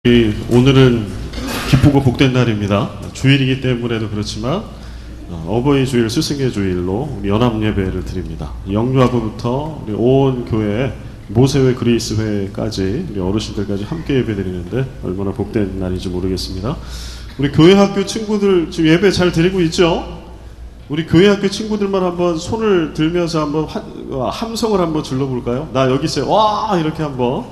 오늘은 기쁘고 복된 날입니다. 주일이기 때문에도 그렇지만 어버이 주일, 스승의 주일로 우리 연합 예배를 드립니다. 영유아부부터 우리 온 교회 모세회, 그리스회까지 우리 어르신들까지 함께 예배 드리는데 얼마나 복된 날인지 모르겠습니다. 우리 교회 학교 친구들 지금 예배 잘 드리고 있죠? 우리 교회 학교 친구들만 한번 손을 들면서 한번 함성을 한번 질러볼까요? 나 여기 있어요. 와! 이렇게 한번.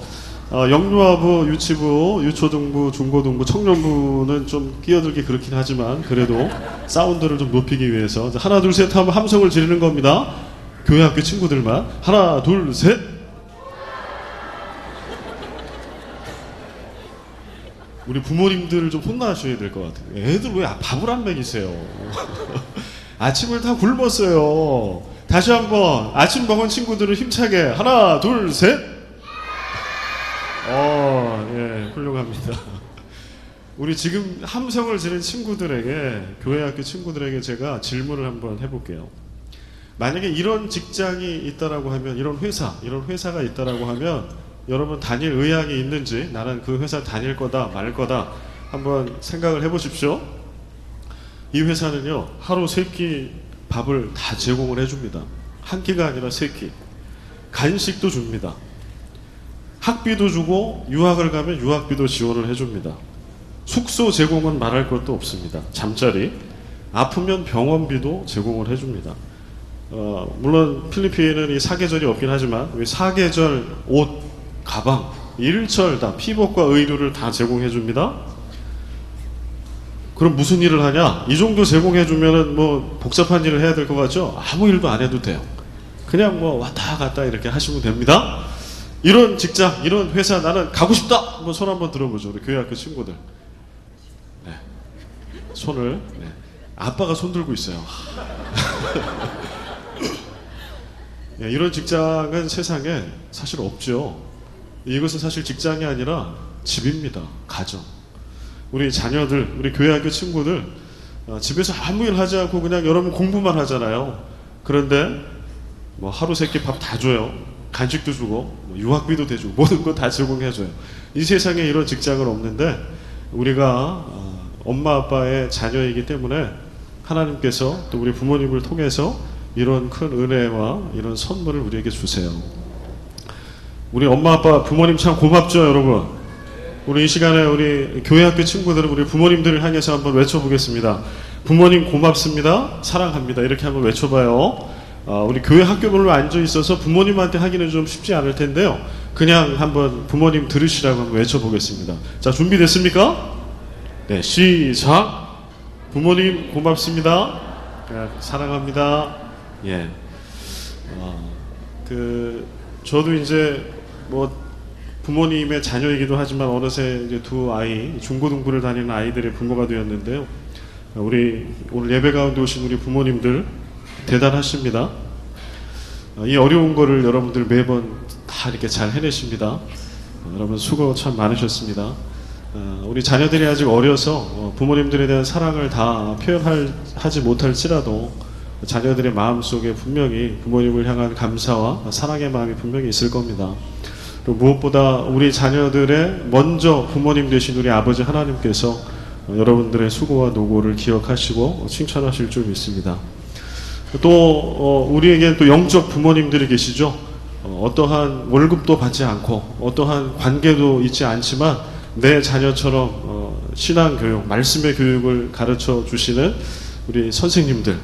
영유아부, 유치부, 유초등부, 중고등부, 청년부는 좀 끼어들기 그렇긴 하지만 그래도 사운드를 좀 높이기 위해서 하나 둘 셋 하면 함성을 지르는 겁니다. 교회 학교 친구들만 하나 둘 셋. 우리 부모님들을 좀 혼나셔야 될 것 같아요. 애들 왜 밥을 안 먹이세요? 아침을 다 굶었어요. 다시 한번 아침 먹은 친구들은 힘차게 하나 둘 셋. 예, 훌륭합니다. 우리 지금 함성을 지른 친구들에게, 교회 학교 친구들에게 제가 질문을 한번 해볼게요. 만약에 이런 직장이 있다라고 하면, 이런 회사가 있다라고 하면, 여러분 다닐 의향이 있는지, 나는 그 회사 다닐 거다, 말 거다, 한번 생각을 해보십시오. 이 회사는요, 하루 3끼 밥을 다 제공을 해줍니다. 한 끼가 아니라 3끼. 간식도 줍니다. 학비도 주고 유학을 가면 유학비도 지원을 해줍니다. 숙소 제공은 말할 것도 없습니다. 잠자리, 아프면 병원비도 제공을 해줍니다. 물론 필리핀은 이 사계절이 없긴 하지만 사계절 옷, 가방, 일철 다 피복과 의류를 다 제공해줍니다. 그럼 무슨 일을 하냐? 이 정도 제공해주면은 뭐 복잡한 일을 해야 될 것 같죠? 아무 일도 안 해도 돼요. 그냥 뭐 왔다 갔다 이렇게 하시면 됩니다. 이런 직장, 이런 회사 나는 가고 싶다! 한번 손 한번 들어보죠. 우리 교회 학교 친구들. 네. 손을, 네. 아빠가 손 들고 있어요. 네, 이런 직장은 세상에 사실 없죠. 이것은 사실 직장이 아니라 집입니다. 가정. 우리 자녀들, 우리 교회 학교 친구들, 집에서 아무 일 하지 않고 그냥 여러분 공부만 하잖아요. 그런데 뭐 하루 3끼 밥 다 줘요. 간식도 주고 유학비도 대주고 모든 거 다 제공해줘요. 이 세상에 이런 직장은 없는데 우리가 엄마 아빠의 자녀이기 때문에 하나님께서 또 우리 부모님을 통해서 이런 큰 은혜와 이런 선물을 우리에게 주세요. 우리 엄마 아빠 부모님 참 고맙죠, 여러분. 우리 이 시간에 우리 교회 학교 친구들은 우리 부모님들을 향해서 한번 외쳐보겠습니다. 부모님 고맙습니다, 사랑합니다. 이렇게 한번 외쳐봐요. 우리 교회 학교별로 앉아 있어서 부모님한테 하기는 좀 쉽지 않을 텐데요. 그냥 한번 부모님 들으시라고 한번 외쳐보겠습니다. 자, 준비됐습니까? 네, 시작. 부모님 고맙습니다. 사랑합니다. 예. 저도 이제 뭐 부모님의 자녀이기도 하지만 어느새 이제 2 아이, 중고등부를 다니는 아이들의 부모가 되었는데요. 우리 오늘 예배 가운데 오신 우리 부모님들 대단하십니다. 이 어려운 거를 여러분들 매번 다 이렇게 잘 해내십니다. 여러분 수고 참 많으셨습니다. 우리 자녀들이 아직 어려서 부모님들에 대한 사랑을 다 표현하지 못할지라도 자녀들의 마음속에 분명히 부모님을 향한 감사와 사랑의 마음이 분명히 있을 겁니다. 그리고 무엇보다 우리 자녀들의 먼저 부모님 되신 우리 아버지 하나님께서 여러분들의 수고와 노고를 기억하시고 칭찬하실 줄 믿습니다. 또 우리에겐 또 영적 부모님들이 계시죠. 어떠한 월급도 받지 않고 어떠한 관계도 있지 않지만 내 자녀처럼 신앙교육, 말씀의 교육을 가르쳐 주시는 우리 선생님들,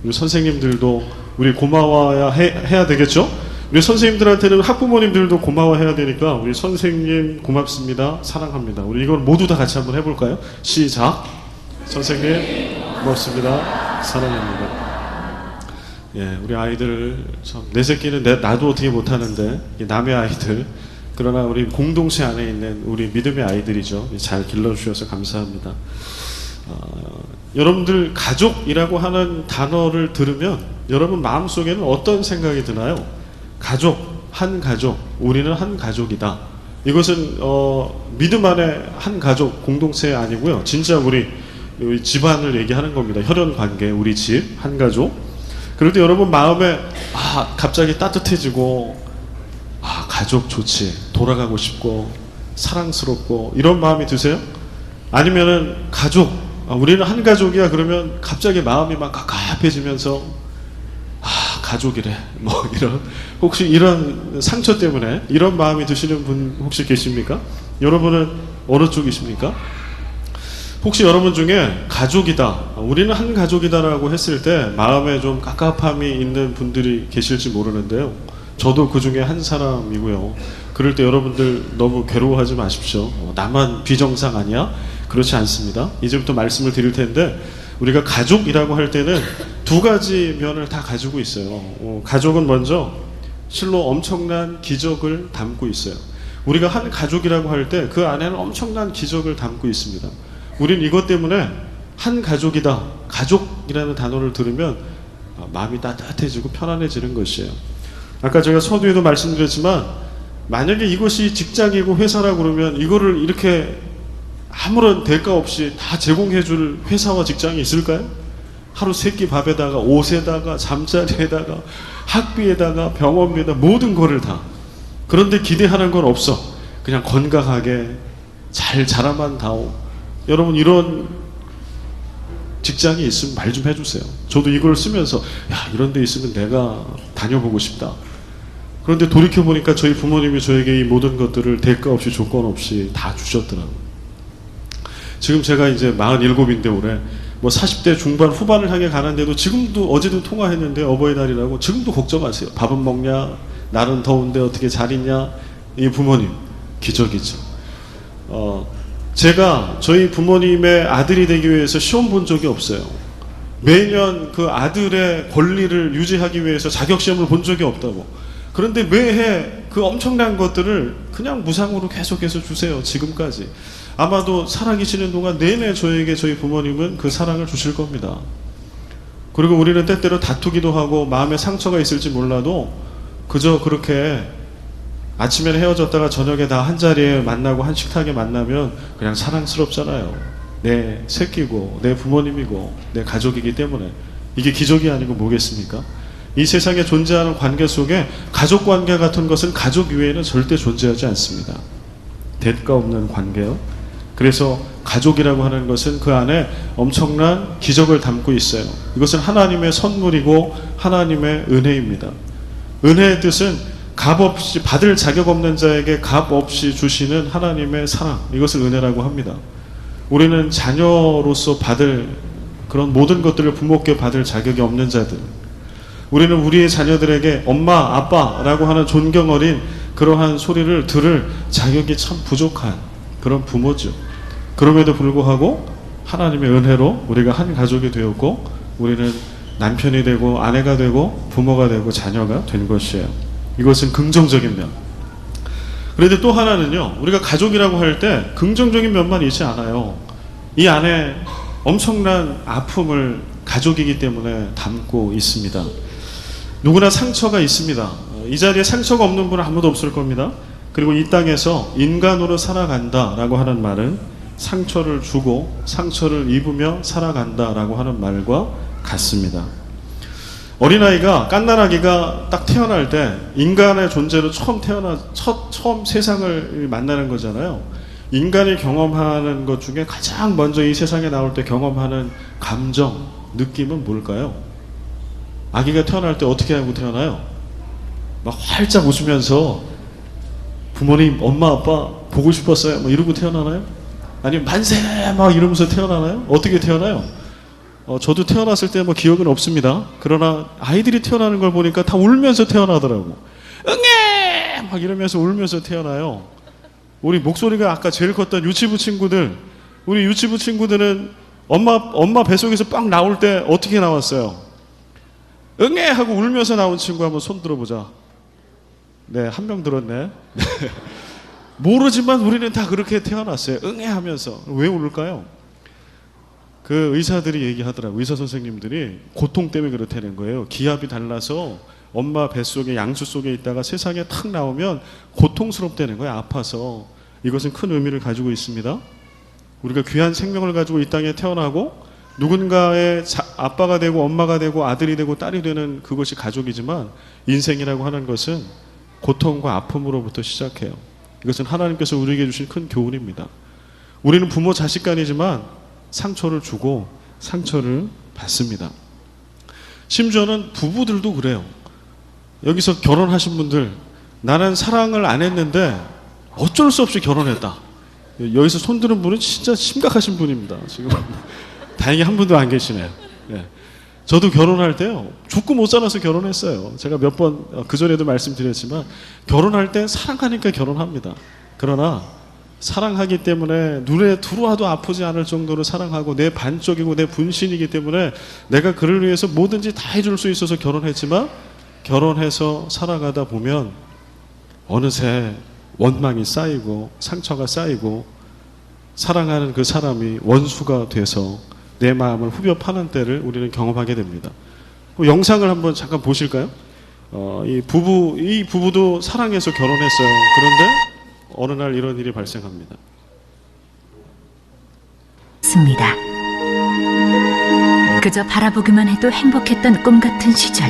우리 선생님들도 우리 고마워야 해야 되겠죠. 우리 선생님들한테는 학부모님들도 고마워해야 되니까 우리 선생님 고맙습니다, 사랑합니다. 우리 이걸 모두 다 같이 한번 해볼까요? 시작. 선생님 고맙습니다, 사랑합니다. 예, 우리 아이들 참 내 새끼는 나도 어떻게 못하는데 남의 아이들, 그러나 우리 공동체 안에 있는 우리 믿음의 아이들이죠. 잘 길러주셔서 감사합니다. 여러분들 가족이라고 하는 단어를 들으면 여러분 마음속에는 어떤 생각이 드나요? 가족, 한 가족, 우리는 한 가족이다. 이것은 믿음 안에 한 가족 공동체 아니고요. 진짜 우리 집안을 얘기하는 겁니다. 혈연 관계, 우리 집, 한 가족. 그럴 때 여러분 마음에 갑자기 따뜻해지고 가족 좋지, 돌아가고 싶고 사랑스럽고 이런 마음이 드세요? 아니면은 가족, 우리는 한 가족이야 그러면 갑자기 마음이 막 갑갑해지면서 가족이래 뭐 이런, 혹시 이런 상처 때문에 이런 마음이 드시는 분 혹시 계십니까? 여러분은 어느 쪽이십니까? 혹시 여러분 중에 가족이다, 우리는 한 가족이다라고 했을 때 마음에 좀 갑갑함이 있는 분들이 계실지 모르는데요, 저도 그 중에 한 사람이고요. 그럴 때 여러분들 너무 괴로워하지 마십시오. 나만 비정상 아니야? 그렇지 않습니다. 이제부터 말씀을 드릴 텐데, 우리가 가족이라고 할 때는 두 가지 면을 다 가지고 있어요. 가족은 먼저 실로 엄청난 기적을 담고 있어요. 우리가 한 가족이라고 할 때 그 안에는 엄청난 기적을 담고 있습니다. 우린 이것 때문에 한 가족이다, 가족이라는 단어를 들으면 마음이 따뜻해지고 편안해지는 것이에요. 아까 제가 서두에도 말씀드렸지만, 만약에 이것이 직장이고 회사라고 그러면 이거를 이렇게 아무런 대가 없이 다 제공해 줄 회사와 직장이 있을까요? 하루 세 끼 밥에다가 옷에다가 잠자리에다가 학비에다가 병원비에다 모든 거를 다. 그런데 기대하는 건 없어. 그냥 건강하게 잘 자라만 다오. 여러분, 이런 직장이 있으면 말 좀 해주세요. 저도 이걸 쓰면서 이런 데 있으면 내가 다녀보고 싶다. 그런데 돌이켜보니까 저희 부모님이 저에게 이 모든 것들을 대가 없이 조건 없이 다 주셨더라고요. 지금 제가 이제 47인데 올해 뭐 40대 중반 후반을 향해 가는데도 지금도, 어제도 통화했는데 어버이날이라고 지금도 걱정하세요. 밥은 먹냐? 날은 더운데 어떻게 잘 있냐? 이 부모님 기적이죠. 제가 저희 부모님의 아들이 되기 위해서 시험 본 적이 없어요. 매년 그 아들의 권리를 유지하기 위해서 자격시험을 본 적이 없다고. 그런데 매해 그 엄청난 것들을 그냥 무상으로 계속해서 주세요. 지금까지. 아마도 살아계시는 동안 내내 저에게 저희 부모님은 그 사랑을 주실 겁니다. 그리고 우리는 때때로 다투기도 하고 마음에 상처가 있을지 몰라도 그저 그렇게 아침에 헤어졌다가 저녁에 다 한자리에 만나고 한 식탁에 만나면 그냥 사랑스럽잖아요. 내 새끼고 내 부모님이고 내 가족이기 때문에. 이게 기적이 아니고 뭐겠습니까? 이 세상에 존재하는 관계 속에 가족 관계 같은 것은 가족 이외에는 절대 존재하지 않습니다. 대가 없는 관계요. 그래서 가족이라고 하는 것은 그 안에 엄청난 기적을 담고 있어요. 이것은 하나님의 선물이고 하나님의 은혜입니다. 은혜의 뜻은 값없이, 받을 자격 없는 자에게 값없이 주시는 하나님의 사랑, 이것을 은혜라고 합니다. 우리는 자녀로서 받을 그런 모든 것들을 부모께 받을 자격이 없는 자들, 우리는 우리의 자녀들에게 엄마, 아빠라고 하는 존경 어린 그러한 소리를 들을 자격이 참 부족한 그런 부모죠. 그럼에도 불구하고 하나님의 은혜로 우리가 한 가족이 되었고, 우리는 남편이 되고 아내가 되고 부모가 되고 자녀가 된 것이에요. 이것은 긍정적인 면. 그런데 또 하나는요, 우리가 가족이라고 할 때 긍정적인 면만 있지 않아요. 이 안에 엄청난 아픔을 가족이기 때문에 담고 있습니다. 누구나 상처가 있습니다. 이 자리에 상처가 없는 분은 아무도 없을 겁니다. 그리고 이 땅에서 인간으로 살아간다라고 하는 말은 상처를 주고 상처를 입으며 살아간다라고 하는 말과 같습니다. 어린아이가, 갓난아기가 딱 태어날 때 인간의 존재로 처음 세상을 만나는 거잖아요. 인간이 경험하는 것 중에 가장 먼저 이 세상에 나올 때 경험하는 감정, 느낌은 뭘까요? 아기가 태어날 때 어떻게 하고 태어나요? 막 활짝 웃으면서 부모님, 엄마, 아빠 보고 싶었어요, 뭐 이러고 태어나나요? 아니면 만세 막 이러면서 태어나나요? 어떻게 태어나요? 저도 태어났을 때 뭐 기억은 없습니다. 그러나 아이들이 태어나는 걸 보니까 다 울면서 태어나더라고. 응애! 막 이러면서 울면서 태어나요. 우리 목소리가 아까 제일 컸던 유치부 친구들, 우리 유치부 친구들은 엄마 뱃속에서 빡 나올 때 어떻게 나왔어요? 응애! 하고 울면서 나온 친구 한번 손 들어보자. 네, 한 명 들었네. 네. 모르지만 우리는 다 그렇게 태어났어요. 응애 하면서. 왜 울까요? 그 의사들이 얘기하더라고요. 의사 선생님들이 고통 때문에 그렇다는 거예요. 기압이 달라서 엄마 뱃속에, 양수 속에 있다가 세상에 탁 나오면 고통스럽다는 거예요. 아파서. 이것은 큰 의미를 가지고 있습니다. 우리가 귀한 생명을 가지고 이 땅에 태어나고 누군가의 아빠가 되고 엄마가 되고 아들이 되고 딸이 되는 그것이 가족이지만, 인생이라고 하는 것은 고통과 아픔으로부터 시작해요. 이것은 하나님께서 우리에게 주신 큰 교훈입니다. 우리는 부모 자식 간이지만 상처를 주고 상처를 받습니다. 심지어는 부부들도 그래요. 여기서 결혼하신 분들, 나는 사랑을 안 했는데 어쩔 수 없이 결혼했다. 여기서 손드는 분은 진짜 심각하신 분입니다. 지금 다행히 한 분도 안 계시네요. 예. 저도 결혼할 때요, 죽고 못 살아서 결혼했어요. 제가 몇 번 그전에도 말씀드렸지만 결혼할 때 사랑하니까 결혼합니다. 그러나 사랑하기 때문에 눈에 들어와도 아프지 않을 정도로 사랑하고 내 반쪽이고 내 분신이기 때문에 내가 그를 위해서 뭐든지 다 해줄 수 있어서 결혼했지만 결혼해서 살아가다 보면 어느새 원망이 쌓이고 상처가 쌓이고 사랑하는 그 사람이 원수가 돼서 내 마음을 후벼 파는 때를 우리는 경험하게 됩니다. 영상을 한번 잠깐 보실까요? 이 부부도 사랑해서 결혼했어요. 그런데 어느 날 이런 일이 발생합니다. 습니다. 그저 바라보기만 해도 행복했던 꿈 같은 시절.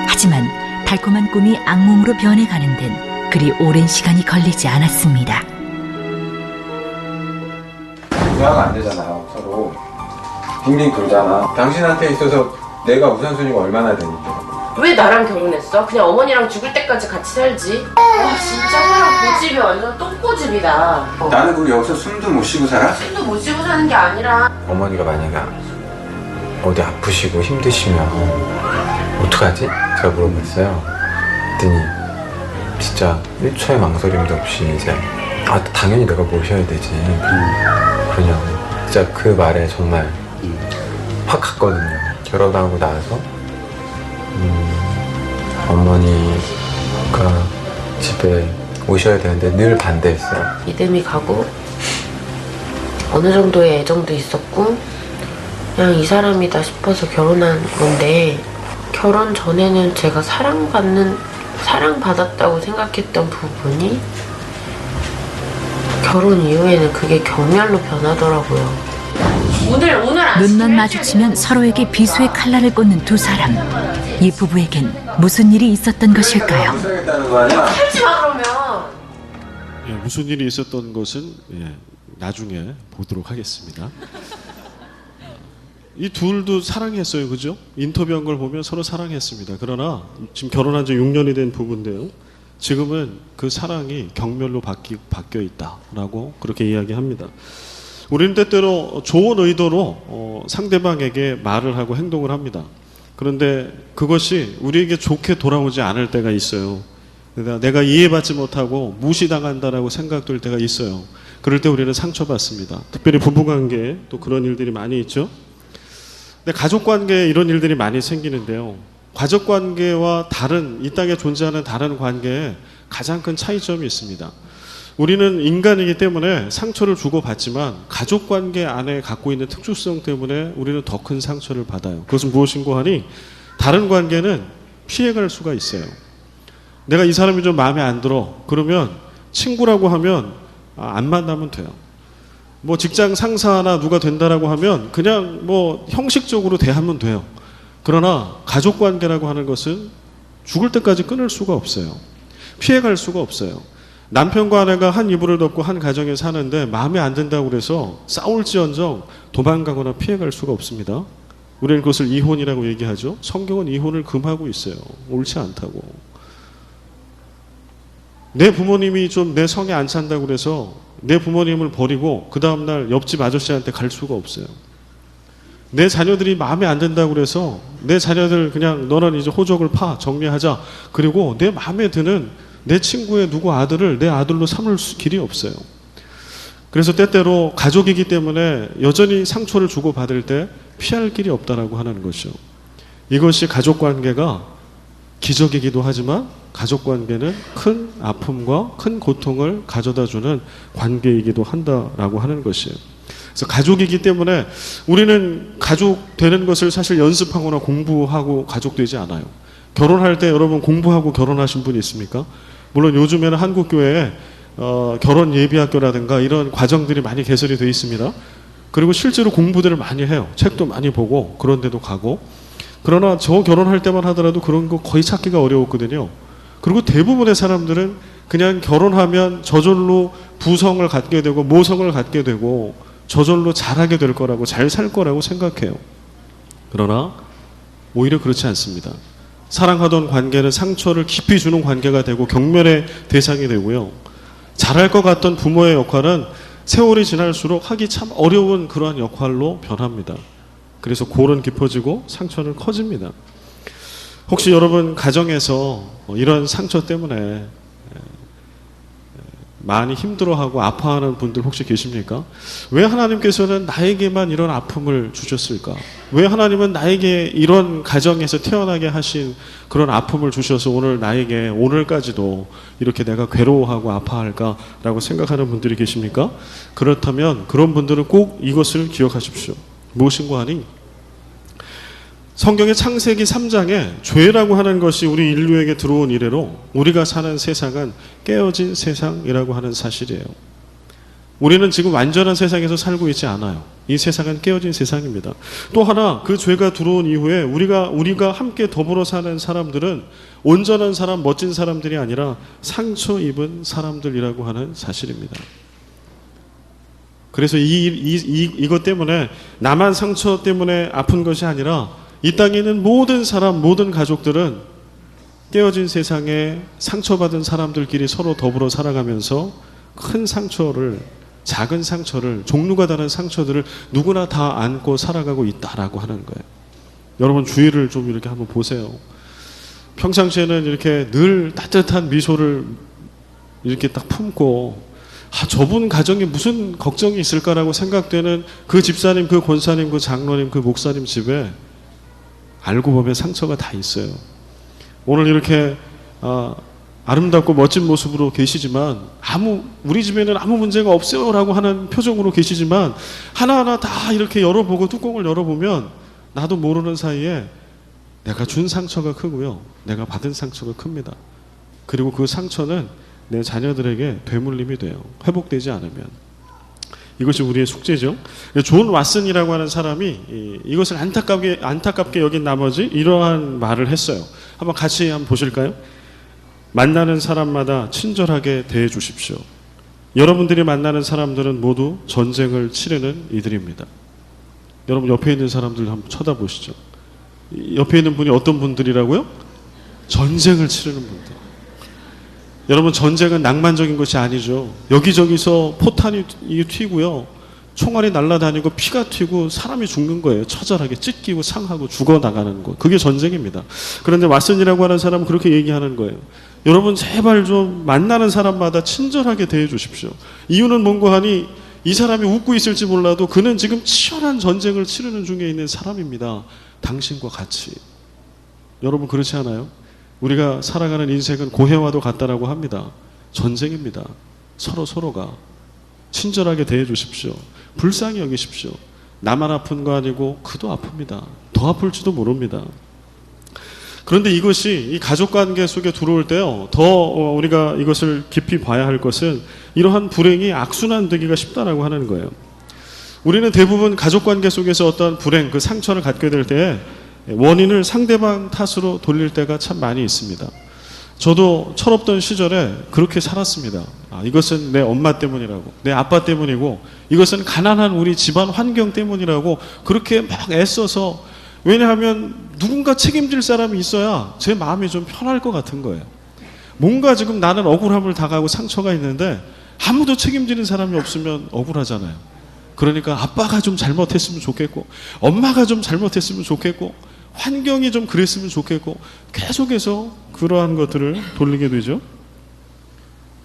하지만 달콤한 꿈이 악몽으로 변해가는 데는 그리 오랜 시간이 걸리지 않았습니다. 대화가 안 되잖아요, 서로. 빙빙 돌잖아. 당신한테 있어서 내가 우선순위가 얼마나 되는데. 왜 나랑 결혼했어? 그냥 어머니랑 죽을 때까지 같이 살지. 와 진짜 사람 고집이 완전 똥고집이다. 나는 그럼 여기서 숨도 못 쉬고 살아? 숨도 못 쉬고 사는 게 아니라 어머니가 만약에 어디 아프시고 힘드시면 어떡하지? 제가 물어봤어요. 그랬더니 진짜 1초의 망설임도 없이 이제 당연히 내가 모셔야 되지. 그러냐고. 진짜 그 말에 정말 확 갔거든요. 결혼하고 나서 어머니가 집에 오셔야 되는데 늘 반대했어요. 믿음이 가고 어느 정도의 애정도 있었고 그냥 이 사람이다 싶어서 결혼한 건데 결혼 전에는 제가 사랑받았다고 생각했던 부분이 결혼 이후에는 그게 경멸로 변하더라고요. 눈만 마주치면 서로에게 비수의 칼날을 꽂는 두 사람. 이 부부에겐 무슨 일이 있었던 것일까요? 살지 마 그러면. 예, 무슨 일이 있었던 것은 나중에 보도록 하겠습니다. 이 둘도 사랑했어요, 그죠? 인터뷰한 걸 보면 서로 사랑했습니다. 그러나 지금 결혼한 지 6년이 된 부부인데요. 지금은 그 사랑이 경멸로 바뀌어 있다라고 그렇게 이야기합니다. 우리는 때때로 좋은 의도로 상대방에게 말을 하고 행동을 합니다. 그런데 그것이 우리에게 좋게 돌아오지 않을 때가 있어요. 내가 이해받지 못하고 무시당한다라고 생각될 때가 있어요. 그럴 때 우리는 상처받습니다. 특별히 부부관계에 또 그런 일들이 많이 있죠. 근데 가족관계에 이런 일들이 많이 생기는데요. 가족관계와 다른 이 땅에 존재하는 다른 관계에 가장 큰 차이점이 있습니다. 우리는 인간이기 때문에 상처를 주고받지만 가족관계 안에 갖고 있는 특殊성 때문에 우리는 더 큰 상처를 받아요. 그것은 무엇인고 하니 다른 관계는 피해갈 수가 있어요. 내가 이 사람이 좀 마음에 안 들어. 그러면 친구라고 하면 안 만나면 돼요. 뭐 직장 상사나 누가 된다라고 하면 그냥 뭐 형식적으로 대하면 돼요. 그러나 가족관계라고 하는 것은 죽을 때까지 끊을 수가 없어요. 피해갈 수가 없어요. 남편과 아내가 한 이불을 덮고 한 가정에 사는데 마음에 안 든다고 그래서 싸울지언정 도망가거나 피해갈 수가 없습니다. 우리는 그것을 이혼이라고 얘기하죠. 성경은 이혼을 금하고 있어요. 옳지 않다고. 내 부모님이 좀 내 성에 안 찬다고 그래서 내 부모님을 버리고 그 다음날 옆집 아저씨한테 갈 수가 없어요. 내 자녀들이 마음에 안 든다고 그래서 내 자녀들 그냥 너는 이제 호적을 파 정리하자. 그리고 내 마음에 드는 내 친구의 누구 아들을 내 아들로 삼을 길이 없어요. 그래서 때때로 가족이기 때문에 여전히 상처를 주고받을 때 피할 길이 없다라고 하는 것이죠. 이것이 가족관계가 기적이기도 하지만 가족관계는 큰 아픔과 큰 고통을 가져다주는 관계이기도 한다라고 하는 것이에요. 그래서 가족이기 때문에 우리는 가족 되는 것을 사실 연습하거나 공부하고 가족 되지 않아요. 결혼할 때 여러분 공부하고 결혼하신 분 있습니까? 물론 요즘에는 한국 교회에 결혼 예비학교라든가 이런 과정들이 많이 개설이 되어 있습니다. 그리고 실제로 공부들을 많이 해요. 책도 많이 보고 그런 데도 가고. 그러나 저 결혼할 때만 하더라도 그런 거 거의 찾기가 어려웠거든요. 그리고 대부분의 사람들은 그냥 결혼하면 저절로 부성을 갖게 되고 모성을 갖게 되고 저절로 잘하게 될 거라고, 잘 살 거라고 생각해요. 그러나 오히려 그렇지 않습니다. 사랑하던 관계는 상처를 깊이 주는 관계가 되고 경멸의 대상이 되고요. 잘할 것 같던 부모의 역할은 세월이 지날수록 하기 참 어려운 그러한 역할로 변합니다. 그래서 골은 깊어지고 상처는 커집니다. 혹시 여러분 가정에서 이런 상처 때문에 많이 힘들어하고 아파하는 분들 혹시 계십니까? 왜 하나님께서는 나에게만 이런 아픔을 주셨을까? 왜 하나님은 나에게 이런 가정에서 태어나게 하신 그런 아픔을 주셔서 오늘 나에게 오늘까지도 이렇게 내가 괴로워하고 아파할까라고 생각하는 분들이 계십니까? 그렇다면 그런 분들은 꼭 이것을 기억하십시오. 무엇인가 하니 성경의 창세기 3장에 죄라고 하는 것이 우리 인류에게 들어온 이래로 우리가 사는 세상은 깨어진 세상이라고 하는 사실이에요. 우리는 지금 완전한 세상에서 살고 있지 않아요. 이 세상은 깨어진 세상입니다. 또 하나 그 죄가 들어온 이후에 우리가 함께 더불어 사는 사람들은 온전한 사람, 멋진 사람들이 아니라 상처 입은 사람들이라고 하는 사실입니다. 그래서 이것 때문에 나만 상처 때문에 아픈 것이 아니라 이 땅에 있는 모든 사람, 모든 가족들은 깨어진 세상에 상처받은 사람들끼리 서로 더불어 살아가면서 큰 상처를, 작은 상처를, 종류가 다른 상처들을 누구나 다 안고 살아가고 있다라고 하는 거예요. 여러분 주위를 좀 이렇게 한번 보세요. 평상시에는 이렇게 늘 따뜻한 미소를 이렇게 딱 품고 저분 가정에 무슨 걱정이 있을까라고 생각되는 그 집사님, 그 권사님, 그 장로님, 그 목사님 집에 알고 보면 상처가 다 있어요. 오늘 이렇게 아름답고 멋진 모습으로 계시지만 우리 집에는 아무 문제가 없어요 라고 하는 표정으로 계시지만 하나하나 다 이렇게 열어보고 뚜껑을 열어보면 나도 모르는 사이에 내가 준 상처가 크고요, 내가 받은 상처가 큽니다. 그리고 그 상처는 내 자녀들에게 되물림이 돼요. 회복되지 않으면. 이것이 우리의 숙제죠. 존 왓슨이라고 하는 사람이 이것을 안타깝게 여긴 나머지 이러한 말을 했어요. 한번 같이 한번 보실까요? 만나는 사람마다 친절하게 대해 주십시오. 여러분들이 만나는 사람들은 모두 전쟁을 치르는 이들입니다. 여러분 옆에 있는 사람들 한번 쳐다보시죠. 옆에 있는 분이 어떤 분들이라고요? 전쟁을 치르는 분들. 여러분 전쟁은 낭만적인 것이 아니죠. 여기저기서 포탄이 튀고요, 총알이 날아다니고 피가 튀고 사람이 죽는 거예요. 처절하게 찢기고 상하고 죽어나가는 거. 그게 전쟁입니다. 그런데 왓슨이라고 하는 사람은 그렇게 얘기하는 거예요. 여러분 제발 좀 만나는 사람마다 친절하게 대해 주십시오. 이유는 뭔가 하니 이 사람이 웃고 있을지 몰라도 그는 지금 치열한 전쟁을 치르는 중에 있는 사람입니다. 당신과 같이. 여러분 그렇지 않아요? 우리가 살아가는 인생은 고해와도 같다라고 합니다. 전쟁입니다. 서로가 친절하게 대해 주십시오. 불쌍히 여기십시오. 나만 아픈 거 아니고 그도 아픕니다. 더 아플지도 모릅니다. 그런데 이것이 이 가족관계 속에 들어올 때요, 더 우리가 이것을 깊이 봐야 할 것은 이러한 불행이 악순환되기가 쉽다라고 하는 거예요. 우리는 대부분 가족관계 속에서 어떤 불행, 그 상처를 갖게 될 때에 원인을 상대방 탓으로 돌릴 때가 참 많이 있습니다. 저도 철없던 시절에 그렇게 살았습니다. 이것은 내 엄마 때문이라고, 내 아빠 때문이고, 이것은 가난한 우리 집안 환경 때문이라고 그렇게 막 애써서, 왜냐하면 누군가 책임질 사람이 있어야 제 마음이 좀 편할 것 같은 거예요. 뭔가 지금 나는 억울함을 당하고 상처가 있는데 아무도 책임지는 사람이 없으면 억울하잖아요. 그러니까 아빠가 좀 잘못했으면 좋겠고, 엄마가 좀 잘못했으면 좋겠고, 환경이 좀 그랬으면 좋겠고, 계속해서 그러한 것들을 돌리게 되죠.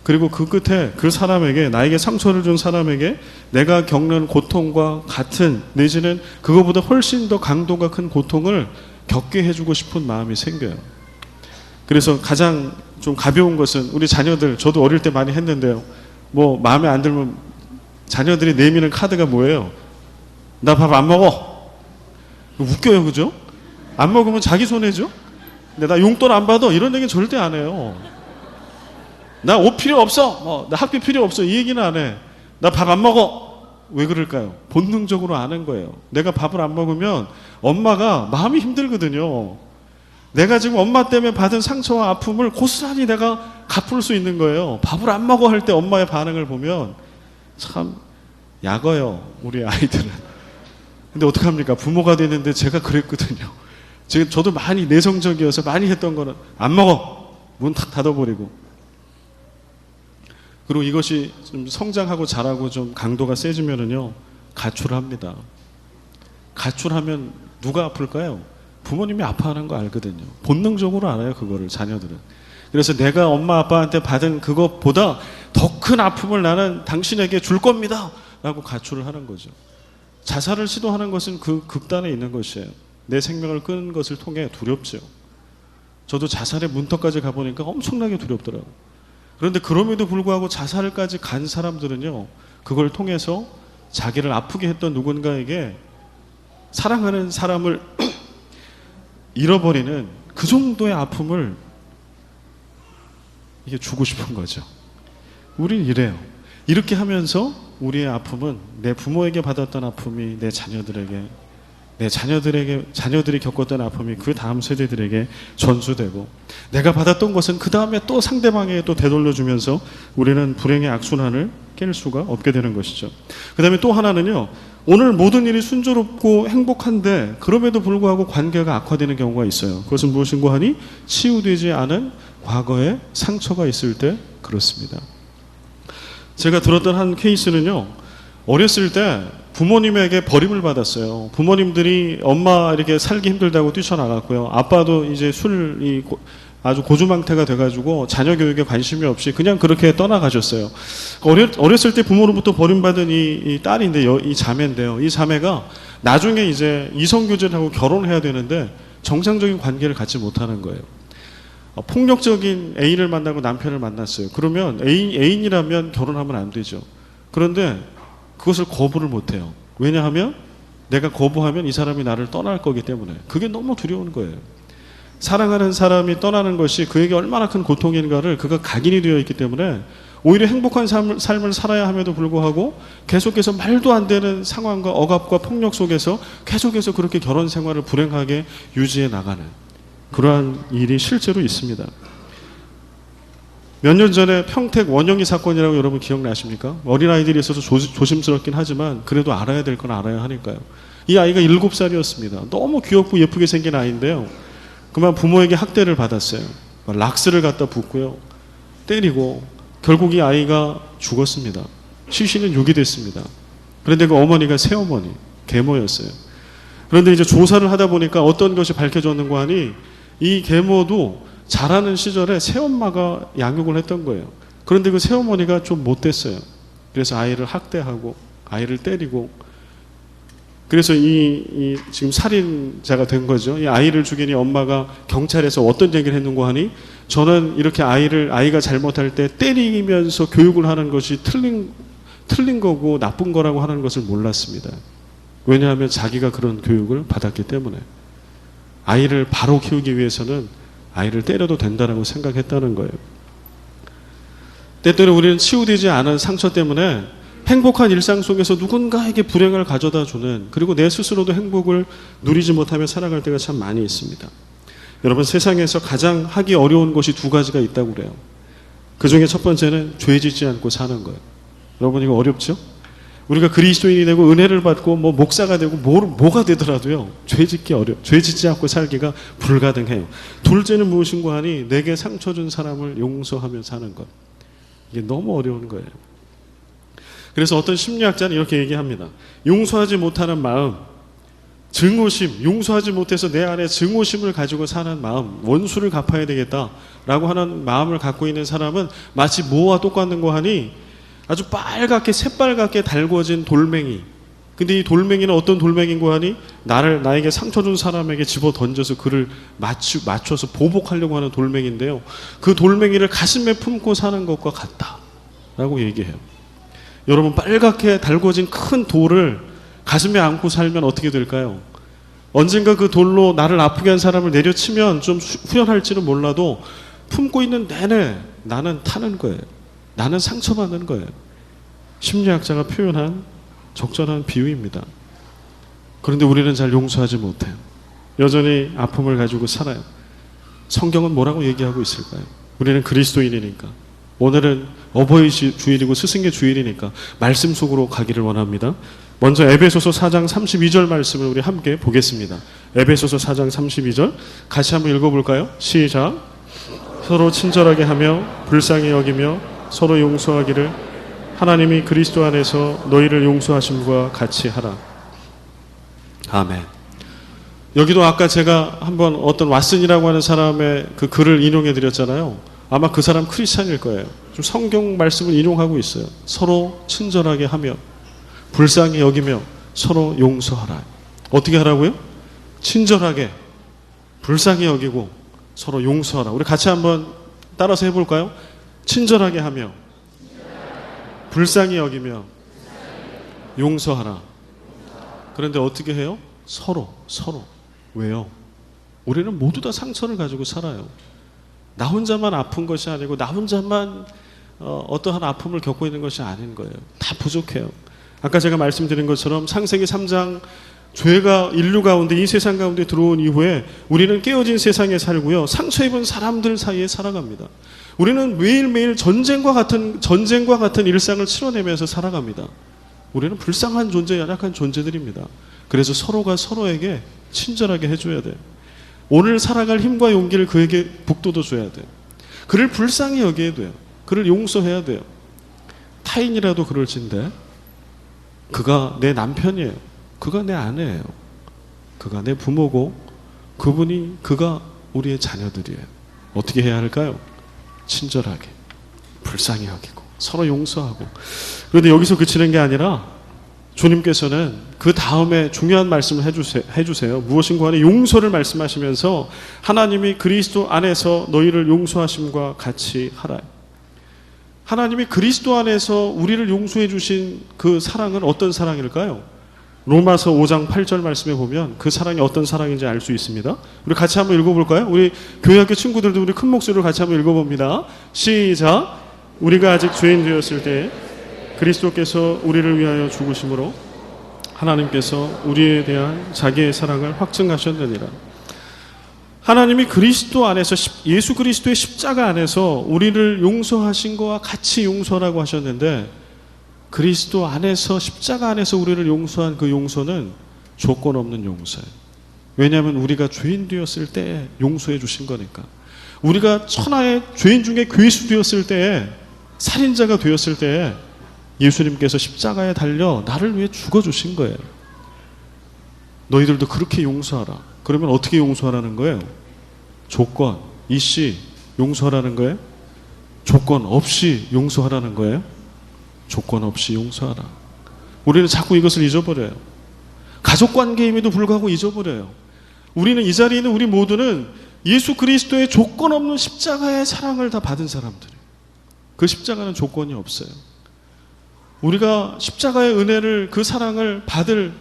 그리고 그 끝에 그 사람에게, 나에게 상처를 준 사람에게 내가 겪는 고통과 같은, 내지는 그거보다 훨씬 더 강도가 큰 고통을 겪게 해주고 싶은 마음이 생겨요. 그래서 가장 좀 가벼운 것은 우리 자녀들, 저도 어릴 때 많이 했는데요, 뭐 마음에 안 들면 자녀들이 내미는 카드가 뭐예요? 나 밥 안 먹어. 웃겨요, 그죠? 안 먹으면 자기 손해죠? 근데 나 용돈 안 받아, 이런 얘기는 절대 안 해요. 나 옷 필요 없어, 나 학비 필요 없어, 이 얘기는 안 해. 나 밥 안 먹어. 왜 그럴까요? 본능적으로 아는 거예요. 내가 밥을 안 먹으면 엄마가 마음이 힘들거든요. 내가 지금 엄마 때문에 받은 상처와 아픔을 고스란히 내가 갚을 수 있는 거예요. 밥을 안 먹어 할 때 엄마의 반응을 보면 참 약어요, 우리 아이들은. 근데 어떡합니까? 부모가 됐는데 제가 그랬거든요. 저도 많이 내성적이어서 많이 했던 거는 안 먹어! 문 탁 닫아버리고. 그리고 이것이 좀 성장하고 자라고 좀 강도가 세지면은요, 가출합니다. 가출하면 누가 아플까요? 부모님이 아파하는 거 알거든요. 본능적으로 알아요, 그거를, 자녀들은. 그래서 내가 엄마 아빠한테 받은 그것보다 더 큰 아픔을 나는 당신에게 줄 겁니다 라고 가출을 하는 거죠. 자살을 시도하는 것은 그 극단에 있는 것이에요. 내 생명을 끊는 것을 통해 두렵죠. 저도 자살의 문턱까지 가보니까 엄청나게 두렵더라고요. 그런데 그럼에도 불구하고 자살까지 간 사람들은요, 그걸 통해서 자기를 아프게 했던 누군가에게 사랑하는 사람을 잃어버리는 그 정도의 아픔을 이게 주고 싶은 거죠. 우린 이래요. 이렇게 하면서 우리의 아픔은 내 부모에게 받았던 아픔이 내 자녀들이 겪었던 아픔이 그 다음 세대들에게 전수되고, 내가 받았던 것은 그 다음에 또 상대방에게 또 되돌려주면서 우리는 불행의 악순환을 깰 수가 없게 되는 것이죠. 그 다음에 또 하나는요, 오늘 모든 일이 순조롭고 행복한데 그럼에도 불구하고 관계가 악화되는 경우가 있어요. 그것은 무엇인고 하니 치유되지 않은 과거의 상처가 있을 때 그렇습니다. 제가 들었던 한 케이스는요, 어렸을 때 부모님에게 버림을 받았어요. 부모님들이 엄마 이렇게 살기 힘들다고 뛰쳐나갔고요. 아빠도 이제 술이 아주 고주망태가 돼가지고 자녀 교육에 관심이 없이 그냥 그렇게 떠나가셨어요. 어렸을 때 부모로부터 버림받은 이 딸인데, 이 자매인데요. 이 자매가 나중에 이제 이성교제를 하고 결혼해야 되는데 정상적인 관계를 갖지 못하는 거예요. 폭력적인 애인을 만나고 남편을 만났어요. 그러면 애인이라면 결혼하면 안 되죠. 그런데 그것을 거부를 못해요. 왜냐하면 내가 거부하면 이 사람이 나를 떠날 거기 때문에. 그게 너무 두려운 거예요. 사랑하는 사람이 떠나는 것이 그에게 얼마나 큰 고통인가를 그가 각인이 되어 있기 때문에 오히려 행복한 삶을 살아야 함에도 불구하고 계속해서 말도 안 되는 상황과 억압과 폭력 속에서 계속해서 그렇게 결혼 생활을 불행하게 유지해 나가는 그러한 일이 실제로 있습니다. 몇 년 전에 평택 원영이 사건이라고 여러분 기억나십니까? 어린아이들이 있어서 조심스럽긴 하지만 그래도 알아야 될 건 알아야 하니까요. 이 아이가 7살이었습니다. 너무 귀엽고 예쁘게 생긴 아이인데요. 그만 부모에게 학대를 받았어요. 락스를 갖다 붓고요. 때리고 결국 이 아이가 죽었습니다. 시신은 유기됐습니다. 그런데 그 어머니가 새어머니, 계모였어요. 그런데 이제 조사를 하다 보니까 어떤 것이 밝혀졌는가 하니 이 계모도 자라는 시절에 새엄마가 양육을 했던 거예요. 그런데 그 새어머니가 좀 못됐어요. 그래서 아이를 학대하고 아이를 때리고, 그래서 이 지금 살인자가 된 거죠. 이 아이를 죽인 이 엄마가 경찰에서 어떤 얘기를 했는가 하니, 저는 이렇게 아이가 잘못할 때 때리면서 교육을 하는 것이 틀린 거고 나쁜 거라고 하는 것을 몰랐습니다. 왜냐하면 자기가 그런 교육을 받았기 때문에. 아이를 바로 키우기 위해서는 아이를 때려도 된다고 생각했다는 거예요. 때때로 우리는 치유되지 않은 상처 때문에 행복한 일상 속에서 누군가에게 불행을 가져다 주는, 그리고 내 스스로도 행복을 누리지 못하며 살아갈 때가 참 많이 있습니다. 여러분, 세상에서 가장 하기 어려운 것이 2가지가 있다고 그래요. 그 중에 첫 번째는 죄 짓지 않고 사는 거예요. 여러분, 이거 어렵죠? 우리가 그리스도인이 되고 은혜를 받고 뭐 목사가 되고 뭐가 되더라도요, 죄 짓지 않고 살기가 불가능해요. 둘째는 무엇인가 하니 내게 상처 준 사람을 용서하며 사는 것. 이게 너무 어려운 거예요. 그래서 어떤 심리학자는 이렇게 얘기합니다. 용서하지 못하는 마음, 증오심, 용서하지 못해서 내 안에 증오심을 가지고 사는 마음, 원수를 갚아야 되겠다라고 하는 마음을 갖고 있는 사람은 마치 뭐와 똑같는가 하니 아주 빨갛게 새빨갛게 달궈진 돌멩이. 근데 이 돌멩이는 어떤 돌멩이인가 하니 나에게 상처 준 사람에게 집어 던져서 그를 맞춰서 보복하려고 하는 돌멩이인데요. 그 돌멩이를 가슴에 품고 사는 것과 같다라고 얘기해요. 여러분, 빨갛게 달궈진 큰 돌을 가슴에 안고 살면 어떻게 될까요? 언젠가 그 돌로 나를 아프게 한 사람을 내려치면 좀 후련할지는 몰라도 품고 있는 내내 나는 타는 거예요. 나는 상처받는 거예요. 심리학자가 표현한 적절한 비유입니다. 그런데 우리는 잘 용서하지 못해요. 여전히 아픔을 가지고 살아요. 성경은 뭐라고 얘기하고 있을까요? 우리는 그리스도인이니까, 오늘은 어버이 주일이고 스승의 주일이니까 말씀 속으로 가기를 원합니다. 먼저 에베소서 4장 32절 말씀을 우리 함께 보겠습니다. 에베소서 4장 32절 같이 한번 읽어볼까요? 시작. 서로 친절하게 하며 불쌍히 여기며 서로 용서하기를 하나님이 그리스도 안에서 너희를 용서하심과 같이 하라. 아멘. 여기도 아까 제가 한번 어떤 왓슨이라고 하는 사람의 그 글을 인용해 드렸잖아요. 아마 그 사람 크리스찬일 거예요. 좀 성경 말씀을 인용하고 있어요. 서로 친절하게 하며 불쌍히 여기며 서로 용서하라. 어떻게 하라고요? 친절하게 불쌍히 여기고 서로 용서하라. 우리 같이 한번 따라서 해볼까요? 친절하게 하며 불쌍히 여기며 용서하라. 그런데 어떻게 해요? 서로. 왜요? 우리는 모두 다 상처를 가지고 살아요. 나 혼자만 아픈 것이 아니고 나 혼자만 어떠한 아픔을 겪고 있는 것이 아닌 거예요. 다 부족해요. 아까 제가 말씀드린 것처럼 창세기 3장 죄가 인류 가운데 이 세상 가운데 들어온 이후에 우리는 깨어진 세상에 살고요. 상처 입은 사람들 사이에 살아갑니다. 우리는 매일매일 전쟁과 같은 일상을 치러내면서 살아갑니다. 우리는 불쌍한 존재, 연약한 존재들입니다. 그래서 서로가 서로에게 친절하게 해줘야 돼요. 오늘 살아갈 힘과 용기를 그에게 북돋워 줘야 돼요. 그를 불쌍히 여겨야 돼요. 그를 용서해야 돼요. 타인이라도 그럴진데 그가 내 남편이에요. 그가 내 아내예요. 그가 내 부모고 그가 우리의 자녀들이에요. 어떻게 해야 할까요? 친절하게 불쌍히 여기고 서로 용서하고. 그런데 여기서 그치는 게 아니라 주님께서는 그 다음에 중요한 말씀을 해주세요. 무엇인가 하는 용서를 말씀하시면서 하나님이 그리스도 안에서 너희를 용서하심과 같이 하라. 하나님이 그리스도 안에서 우리를 용서해 주신 그 사랑은 어떤 사랑일까요? 로마서 5장 8절 말씀에 보면 그 사랑이 어떤 사랑인지 알 수 있습니다. 우리 같이 한번 읽어볼까요? 우리 교회학교 친구들도 우리 큰 목소리로 같이 한번 읽어봅니다. 시작. 우리가 아직 죄인 되었을 때 그리스도께서 우리를 위하여 죽으심으로 하나님께서 우리에 대한 자기의 사랑을 확증하셨느니라. 하나님이 그리스도 안에서 예수 그리스도의 십자가 안에서 우리를 용서하신 것과 같이 용서라고 하셨는데 그리스도 안에서 십자가 안에서 우리를 용서한 그 용서는 조건 없는 용서예요. 왜냐하면 우리가 죄인 되었을 때 용서해 주신 거니까. 우리가 천하의 죄인 중에 괴수 되었을 때에 살인자가 되었을 때에 예수님께서 십자가에 달려 나를 위해 죽어주신 거예요. 너희들도 그렇게 용서하라. 그러면 어떻게 용서하라는 거예요? 조건 이씨 용서하라는 거예요? 조건 없이 용서하라는 거예요? 조건 없이 용서하라. 우리는 자꾸 이것을 잊어버려요. 가족관계임에도 불구하고 잊어버려요. 우리는 이 자리에 있는 우리 모두는 예수 그리스도의 조건 없는 십자가의 사랑을 다 받은 사람들이에요. 그 십자가는 조건이 없어요. 우리가 십자가의 은혜를 그 사랑을 받을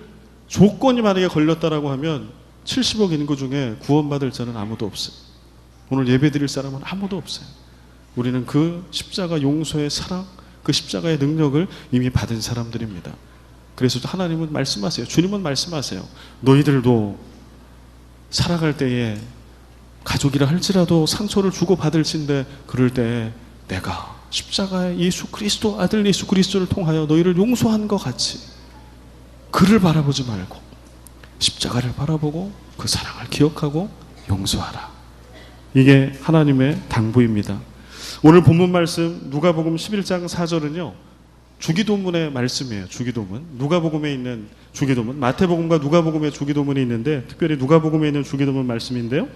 조건이 만약에 걸렸다라고 하면 70억 인구 중에 구원받을 자는 아무도 없어요. 오늘 예배드릴 사람은 아무도 없어요. 우리는 그 십자가 용서의 사랑, 그 십자가의 능력을 이미 받은 사람들입니다. 그래서 하나님은 말씀하세요. 주님은 말씀하세요. 너희들도 살아갈 때에 가족이라 할지라도 상처를 주고받을진데 그럴 때에 내가 십자가의 예수 그리스도 아들 예수 그리스도를 통하여 너희를 용서한 것 같이 그를 바라보지 말고 십자가를 바라보고 그 사랑을 기억하고 용서하라. 이게 하나님의 당부입니다. 오늘 본문 말씀 누가복음 11장 4절은요. 주기도문의 말씀이에요. 주기도문. 누가복음에 있는 주기도문. 마태복음과 누가복음의 주기도문이 있는데 특별히 누가복음에 있는 주기도문 말씀인데요.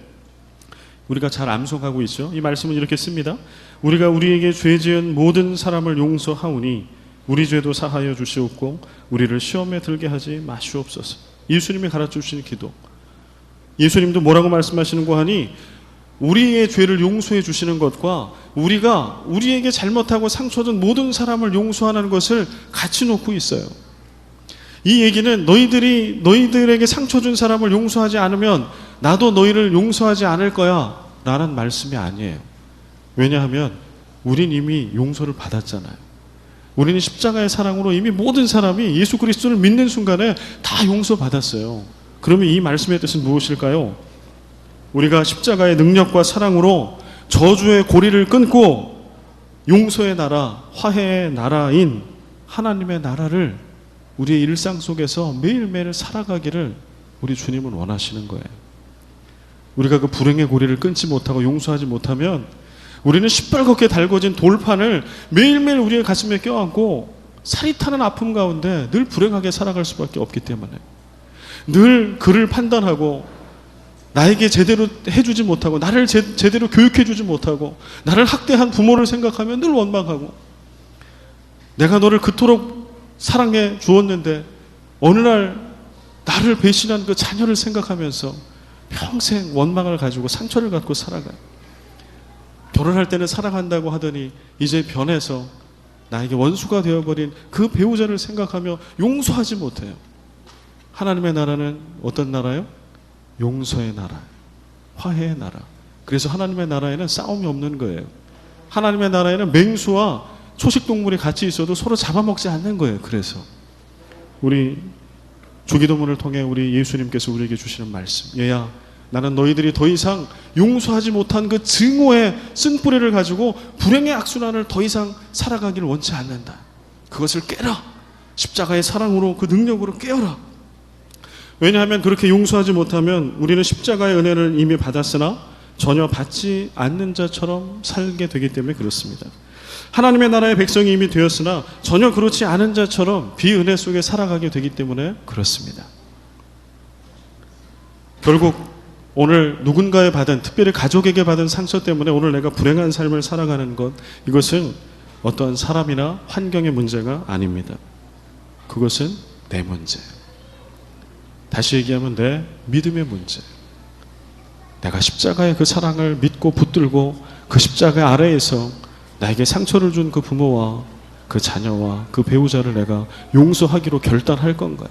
우리가 잘 암송하고 있죠. 이 말씀은 이렇게 씁니다. 우리가 우리에게 죄 지은 모든 사람을 용서하오니 우리 죄도 사하여 주시옵고 우리를 시험에 들게 하지 마시옵소서. 예수님이 가르쳐 주신 기도. 예수님도 뭐라고 말씀하시는고 하니 우리의 죄를 용서해 주시는 것과 우리가 우리에게 잘못하고 상처 준 모든 사람을 용서하는 것을 같이 놓고 있어요. 이 얘기는 너희들에게 상처 준 사람을 용서하지 않으면 나도 너희를 용서하지 않을 거야 라는 말씀이 아니에요. 왜냐하면 우린 이미 용서를 받았잖아요. 우리는 십자가의 사랑으로 이미 모든 사람이 예수 그리스도를 믿는 순간에 다 용서받았어요. 그러면 이 말씀의 뜻은 무엇일까요? 우리가 십자가의 능력과 사랑으로 저주의 고리를 끊고 용서의 나라, 화해의 나라인 하나님의 나라를 우리의 일상 속에서 매일매일 살아가기를 우리 주님은 원하시는 거예요. 우리가 그 불행의 고리를 끊지 못하고 용서하지 못하면 우리는 시뻘겋게 달궈진 돌판을 매일매일 우리의 가슴에 껴안고 살이 타는 아픔 가운데 늘 불행하게 살아갈 수밖에 없기 때문에 늘 그를 판단하고 나에게 제대로 해주지 못하고 나를 제대로 교육해주지 못하고 나를 학대한 부모를 생각하면 늘 원망하고 내가 너를 그토록 사랑해 주었는데 어느 날 나를 배신한 그 자녀를 생각하면서 평생 원망을 가지고 상처를 갖고 살아가요. 결혼할 때는 사랑한다고 하더니 이제 변해서 나에게 원수가 되어버린 그 배우자를 생각하며 용서하지 못해요. 하나님의 나라는 어떤 나라요? 용서의 나라, 화해의 나라. 그래서 하나님의 나라에는 싸움이 없는 거예요. 하나님의 나라에는 맹수와 초식동물이 같이 있어도 서로 잡아먹지 않는 거예요. 그래서 우리 주기도문을 통해 우리 예수님께서 우리에게 주시는 말씀, 얘야 나는 너희들이 더 이상 용서하지 못한 그 증오의 쓴뿌리를 가지고 불행의 악순환을 더 이상 살아가기를 원치 않는다. 그것을 깨라. 십자가의 사랑으로 그 능력으로 깨어라. 왜냐하면 그렇게 용서하지 못하면 우리는 십자가의 은혜를 이미 받았으나 전혀 받지 않는 자처럼 살게 되기 때문에 그렇습니다. 하나님의 나라의 백성이 이미 되었으나 전혀 그렇지 않은 자처럼 비은혜 속에 살아가게 되기 때문에 그렇습니다. 결국 오늘 누군가에 받은, 특별히 가족에게 받은 상처 때문에 오늘 내가 불행한 삶을 살아가는 것, 이것은 어떤 사람이나 환경의 문제가 아닙니다. 그것은 내 문제. 다시 얘기하면 내 믿음의 문제. 내가 십자가의 그 사랑을 믿고 붙들고 그 십자가 아래에서 나에게 상처를 준 그 부모와 그 자녀와 그 배우자를 내가 용서하기로 결단할 건가요?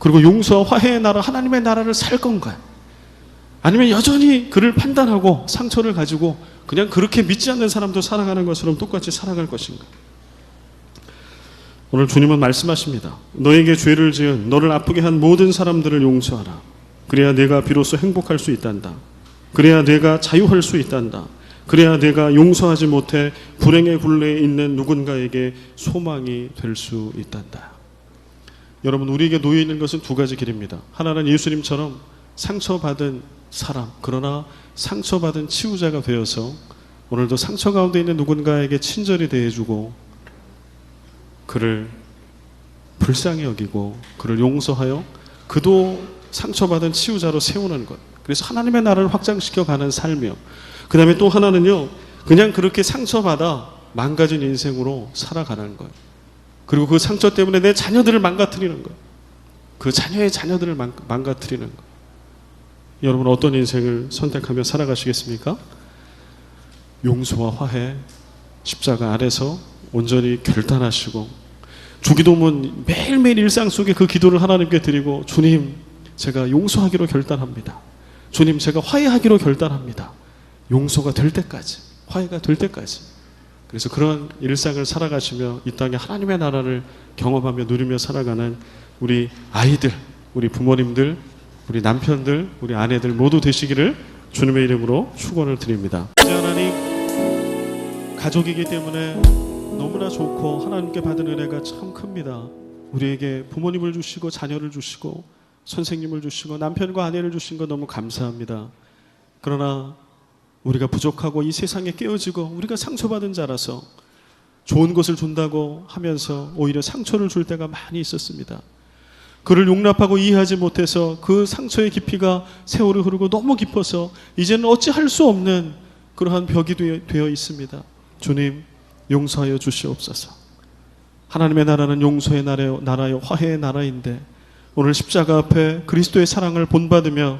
그리고 용서와 화해의 나라, 하나님의 나라를 살 건가요? 아니면 여전히 그를 판단하고 상처를 가지고 그냥 그렇게 믿지 않는 사람도 살아가는 것처럼 똑같이 살아갈 것인가? 오늘 주님은 말씀하십니다. 너에게 죄를 지은 너를 아프게 한 모든 사람들을 용서하라. 그래야 내가 비로소 행복할 수 있단다. 그래야 내가 자유할 수 있단다. 그래야 내가 용서하지 못해 불행의 굴레에 있는 누군가에게 소망이 될 수 있단다. 여러분, 우리에게 놓여 있는 것은 두 가지 길입니다. 하나는 예수님처럼 상처받은 사람, 그러나 상처받은 치유자가 되어서 오늘도 상처 가운데 있는 누군가에게 친절히 대해주고 그를 불쌍히 여기고 그를 용서하여 그도 상처받은 치유자로 세우는 것. 그래서 하나님의 나라를 확장시켜 가는 삶이요. 그 다음에 또 하나는요, 그냥 그렇게 상처받아 망가진 인생으로 살아가는 거예요. 그리고 그 상처 때문에 내 자녀들을 망가뜨리는 거예요. 그 자녀의 자녀들을 망가뜨리는 거예요. 여러분, 어떤 인생을 선택하며 살아가시겠습니까? 용서와 화해, 십자가 아래서 온전히 결단하시고 주기도문 매일매일 일상 속에 그 기도를 하나님께 드리고, 주님, 제가 용서하기로 결단합니다. 주님, 제가 화해하기로 결단합니다. 용서가 될 때까지, 화해가 될 때까지. 그래서 그런 일상을 살아가시며 이 땅에 하나님의 나라를 경험하며 누리며 살아가는 우리 아이들, 우리 부모님들, 우리 남편들, 우리 아내들 모두 되시기를 주님의 이름으로 축원을 드립니다. 하나님, 가족이기 때문에 너무나 좋고 하나님께 받은 은혜가 참 큽니다. 우리에게 부모님을 주시고 자녀를 주시고 선생님을 주시고 남편과 아내를 주신 거 너무 감사합니다. 그러나 우리가 부족하고 이 세상에 깨어지고 우리가 상처받은 자라서 좋은 것을 준다고 하면서 오히려 상처를 줄 때가 많이 있었습니다. 그를 용납하고 이해하지 못해서 그 상처의 깊이가 세월이 흐르고 너무 깊어서 이제는 어찌할 수 없는 그러한 벽이 되어 있습니다. 주님, 용서하여 주시옵소서. 하나님의 나라는 용서의 나라요 화해의 나라인데 오늘 십자가 앞에 그리스도의 사랑을 본받으며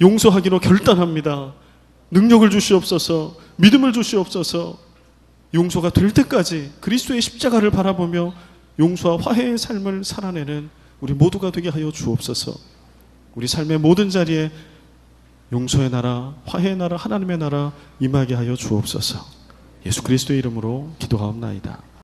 용서하기로 결단합니다. 능력을 주시옵소서, 믿음을 주시옵소서. 용서가 될 때까지 그리스도의 십자가를 바라보며 용서와 화해의 삶을 살아내는 우리 모두가 되게 하여 주옵소서. 우리 삶의 모든 자리에 용서의 나라, 화해의 나라, 하나님의 나라 임하게 하여 주옵소서. 예수 그리스도의 이름으로 기도하옵나이다.